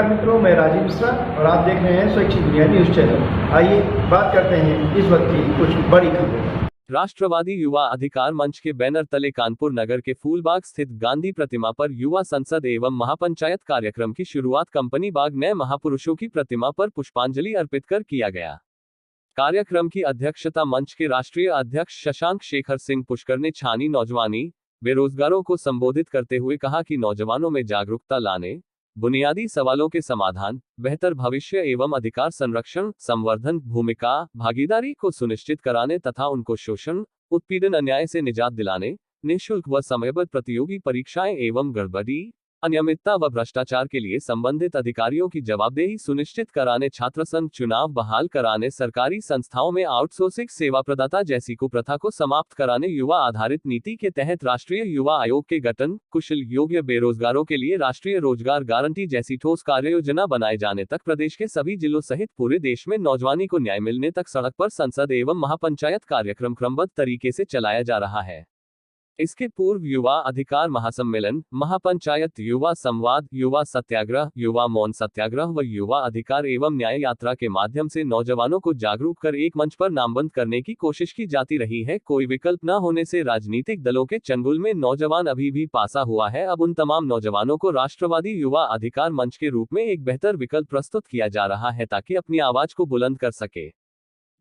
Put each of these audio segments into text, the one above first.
नमस्कार मित्रों, मैं राजीव मिश्रा और आप देख रहे हैं स्वैच्छिक दुनिया न्यूज चैनल। आइए बात करते हैं इस वक्त की कुछ बड़ी खबरें। राष्ट्रवादी युवा अधिकार मंच के बैनर तले कानपुर नगर के फूलबाग स्थित गांधी प्रतिमा पर युवा संसद एवं महापंचायत कार्यक्रम की शुरुआत कंपनी बाग नए महापुरुषों की प्रतिमा पर पुष्पांजलि अर्पित कर किया गया। कार्यक्रम की अध्यक्षता मंच के राष्ट्रीय अध्यक्ष शशांक शेखर सिंह पुष्कर ने छानी नौजवानी बेरोजगारों को संबोधित करते हुए कहा कि नौजवानों में जागरूकता लाने, बुनियादी सवालों के समाधान, बेहतर भविष्य एवं अधिकार संरक्षण, संवर्धन, भूमिका भागीदारी को सुनिश्चित कराने तथा उनको शोषण, उत्पीड़न, अन्याय से निजात दिलाने, निःशुल्क व समयबद्ध प्रतियोगी परीक्षाएं एवं गड़बड़ी, अनियमितता व भ्रष्टाचार के लिए संबंधित अधिकारियों की जवाबदेही सुनिश्चित कराने, छात्र संघ चुनाव बहाल कराने, सरकारी संस्थाओं में आउटसोर्सिंग सेवा प्रदाता जैसी कुप्रथा को समाप्त कराने, युवा आधारित नीति के तहत राष्ट्रीय युवा आयोग के गठन, कुशल योग्य बेरोजगारों के लिए राष्ट्रीय रोजगार गारंटी जैसी ठोस कार्ययोजना बनाए जाने तक प्रदेश के सभी जिलों सहित पूरे देश में नौजवानी को न्याय मिलने तक सड़क पर संसद एवं महापंचायत कार्यक्रम क्रमबद्ध तरीके से चलाया जा रहा है। इसके पूर्व युवा अधिकार महासम्मेलन, महापंचायत, युवा संवाद, युवा सत्याग्रह, युवा मौन सत्याग्रह व युवा अधिकार एवं न्याय यात्रा के माध्यम से नौजवानों को जागरूक कर एक मंच पर नामबंद करने की कोशिश की जाती रही है। कोई विकल्प न होने से राजनीतिक दलों के चंगुल में नौजवान अभी भी पासा हुआ है। अब उन तमाम नौजवानों को राष्ट्रवादी युवा अधिकार मंच के रूप में एक बेहतर विकल्प प्रस्तुत किया जा रहा है ताकि अपनी आवाज को बुलंद कर सके।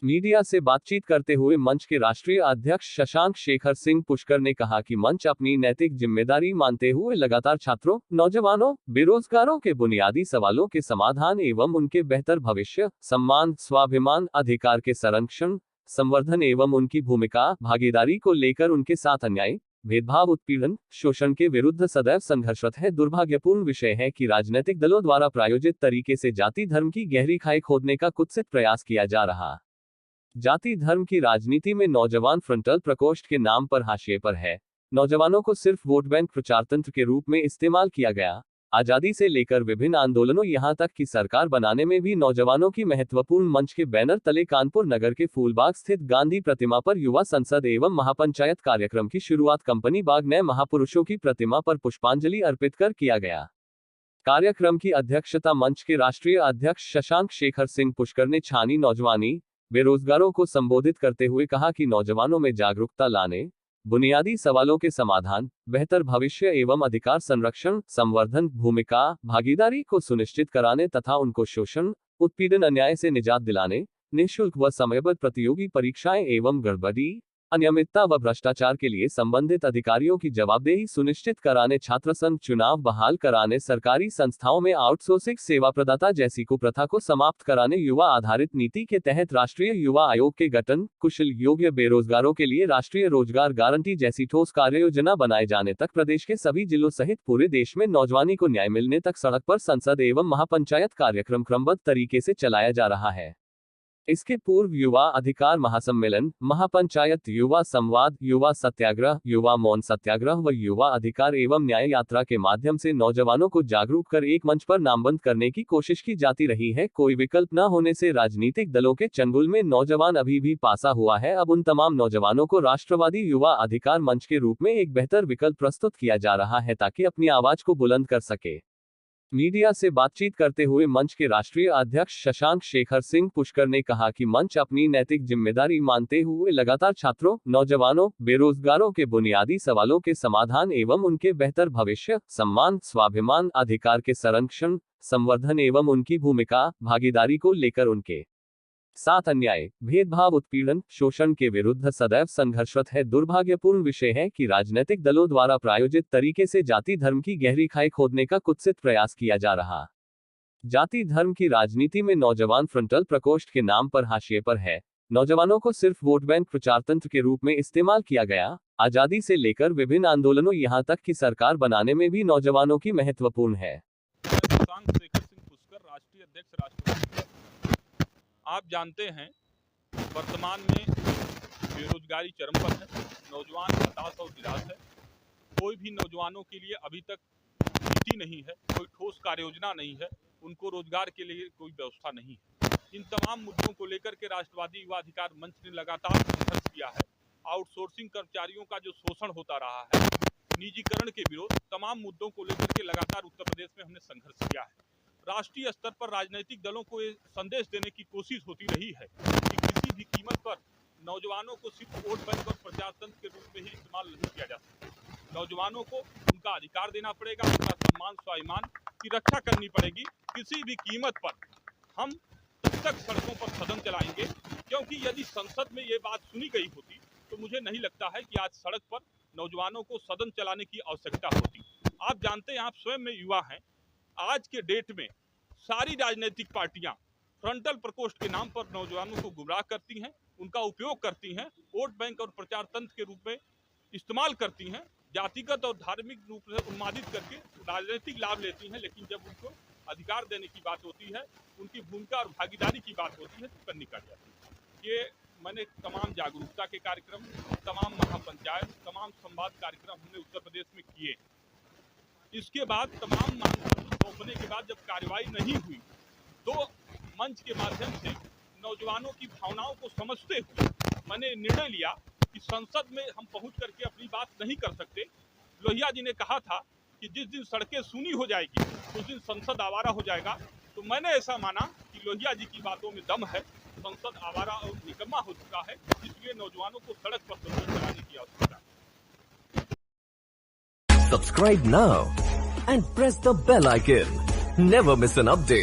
मीडिया से बातचीत करते हुए मंच के राष्ट्रीय अध्यक्ष शशांक शेखर सिंह पुष्कर ने कहा कि मंच अपनी नैतिक जिम्मेदारी मानते हुए लगातार छात्रों, नौजवानों, बेरोजगारों के बुनियादी सवालों के समाधान एवं उनके बेहतर भविष्य, सम्मान, स्वाभिमान, अधिकार के संरक्षण, संवर्धन एवं उनकी भूमिका भागीदारी को लेकर उनके साथ अन्याय, भेदभाव, उत्पीड़न, शोषण के विरुद्ध सदैव संघर्षरत है। दुर्भाग्यपूर्ण विषय है कि राजनीतिक दलों द्वारा प्रायोजित तरीके से जाति धर्म की गहरी खाई खोदने का कुत्सित प्रयास किया जा रहा। जाति धर्म की राजनीति में नौजवान फ्रंटल प्रकोष्ठ के नाम पर हाशिए पर है। नौजवानों को सिर्फ वोट बैंक प्रचार तंत्र के रूप में इस्तेमाल किया गया। आजादी से लेकर विभिन्न आंदोलनों यहां तक कि सरकार बनाने में भी नौजवानों की महत्वपूर्ण मंच के बैनर तले कानपुर नगर के फूलबाग स्थित गांधी प्रतिमा पर युवा संसद एवं महापंचायत कार्यक्रम की शुरुआत कंपनी बाग नए महापुरुषों की प्रतिमा पर पुष्पांजलि अर्पित कर किया गया। कार्यक्रम की अध्यक्षता मंच के राष्ट्रीय अध्यक्ष शशांक शेखर सिंह पुष्कर ने छानी नौजवानी बेरोजगारों को संबोधित करते हुए कहा कि नौजवानों में जागरूकता लाने, बुनियादी सवालों के समाधान, बेहतर भविष्य एवं अधिकार संरक्षण, संवर्धन, भूमिका भागीदारी को सुनिश्चित कराने तथा उनको शोषण, उत्पीड़न, अन्याय से निजात दिलाने, निःशुल्क व समयबद्ध प्रतियोगी परीक्षाएं एवं गड़बड़ी, अनियमितता व भ्रष्टाचार के लिए संबंधित अधिकारियों की जवाबदेही सुनिश्चित कराने, छात्र संघ चुनाव बहाल कराने, सरकारी संस्थाओं में आउटसोर्सिंग सेवा प्रदाता जैसी कुप्रथा को समाप्त कराने, युवा आधारित नीति के तहत राष्ट्रीय युवा आयोग के गठन, कुशल योग्य बेरोजगारों के लिए राष्ट्रीय रोजगार गारंटी जैसी ठोस कार्ययोजना बनाए जाने तक प्रदेश के सभी जिलों सहित पूरे देश में नौजवानी को न्याय मिलने तक सड़क पर संसद एवं महापंचायत कार्यक्रम क्रमबद्ध तरीके से चलाया जा रहा है। इसके पूर्व युवा अधिकार महासम्मेलन, महापंचायत, युवा संवाद, युवा सत्याग्रह, युवा मौन सत्याग्रह व युवा अधिकार एवं न्याय यात्रा के माध्यम से नौजवानों को जागरूक कर एक मंच पर नामबंद करने की कोशिश की जाती रही है। कोई विकल्प न होने से राजनीतिक दलों के चंगुल में नौजवान अभी भी पासा हुआ है। अब उन तमाम नौजवानों को राष्ट्रवादी युवा अधिकार मंच के रूप में एक बेहतर विकल्प प्रस्तुत किया जा रहा है ताकि अपनी आवाज को बुलंद कर सके। मीडिया से बातचीत करते हुए मंच के राष्ट्रीय अध्यक्ष शशांक शेखर सिंह पुष्कर ने कहा कि मंच अपनी नैतिक जिम्मेदारी मानते हुए लगातार छात्रों, नौजवानों, बेरोजगारों के बुनियादी सवालों के समाधान एवं उनके बेहतर भविष्य, सम्मान, स्वाभिमान, अधिकार के संरक्षण, संवर्धन एवं उनकी भूमिका भागीदारी को लेकर उनके साथ अन्याय, भेदभाव, उत्पीड़न, शोषण के विरुद्ध सदैव संघर्षरत है। दुर्भाग्यपूर्ण विषय है कि राजनीतिक दलों द्वारा प्रायोजित तरीके से जाति धर्म की गहरी खाई खोदने का कुत्सित प्रयास किया जा रहा। जाति धर्म की राजनीति में नौजवान फ्रंटल प्रकोष्ठ के नाम पर हाशिए पर है। नौजवानों को सिर्फ वोट बैंक प्रचार तंत्र के रूप में इस्तेमाल किया गया। आजादी से लेकर विभिन्न आंदोलनों यहां तक कि सरकार बनाने में भी नौजवानों की महत्वपूर्ण है। राष्ट्रीय अध्यक्ष आप जानते हैं वर्तमान में बेरोजगारी चरम पर है, नौजवान हताश और निराश है। कोई भी नौजवानों के लिए अभी तक नीति नहीं है, कोई ठोस कार्य योजना नहीं है, उनको रोजगार के लिए कोई व्यवस्था नहीं है। इन तमाम मुद्दों को लेकर के राष्ट्रवादी युवा अधिकार मंच ने लगातार संघर्ष किया है। आउटसोर्सिंग कर्मचारियों का जो शोषण होता रहा है, निजीकरण के विरोध, तमाम मुद्दों को लेकर के लगातार उत्तर प्रदेश में हमने संघर्ष किया है। राष्ट्रीय स्तर पर राजनीतिक दलों को ये संदेश देने की कोशिश होती रही है कि किसी भी कीमत पर नौजवानों को सिर्फ वोट बैंक और प्रचार तंत्र के रूप में ही इस्तेमाल नहीं किया जा सकता। नौजवानों को उनका अधिकार देना पड़ेगा, उनका सम्मान स्वाभिमान की रक्षा करनी पड़ेगी। किसी भी कीमत पर हम तब तक सड़कों पर सदन चलाएंगे, क्योंकि यदि संसद में ये बात सुनी गई होती तो मुझे नहीं लगता है कि आज सड़क पर नौजवानों को सदन चलाने की आवश्यकता होती। आप जानते हैं, आप स्वयं में युवा हैं, आज के डेट में सारी राजनीतिक पार्टियां फ्रंटल प्रकोष्ठ के नाम पर नौजवानों को गुमराह करती हैं, उनका उपयोग करती हैं, वोट बैंक और प्रचार तंत्र के रूप में इस्तेमाल करती हैं, जातिगत और धार्मिक रूप से उन्मादित करके राजनीतिक लाभ लेती हैं। लेकिन जब उनको अधिकार देने की बात होती है, उनकी भूमिका और भागीदारी की बात होती है तो कन्नी काट जाती है। ये मैंने तमाम जागरूकता के कार्यक्रम, तमाम महापंचायत, तमाम संवाद कार्यक्रम हमने उत्तर प्रदेश में किए। इसके बाद तमाम मांग सौंपने के बाद जब कार्रवाई नहीं हुई तो मंच के माध्यम से नौजवानों की भावनाओं को समझते हुए मैंने निर्णय लिया कि संसद में हम पहुंच करके अपनी बात नहीं कर सकते। लोहिया जी ने कहा था कि जिस दिन सड़कें सूनी हो जाएगी उस दिन संसद आवारा हो जाएगा, तो मैंने ऐसा माना कि लोहिया जी की बातों में दम है, संसद आवारा और निकम्मा हो चुका है, इसलिए नौजवानों को सड़क पर सदन चलाने की आवश्यकता है। Subscribe now and press the bell icon. Never miss an update.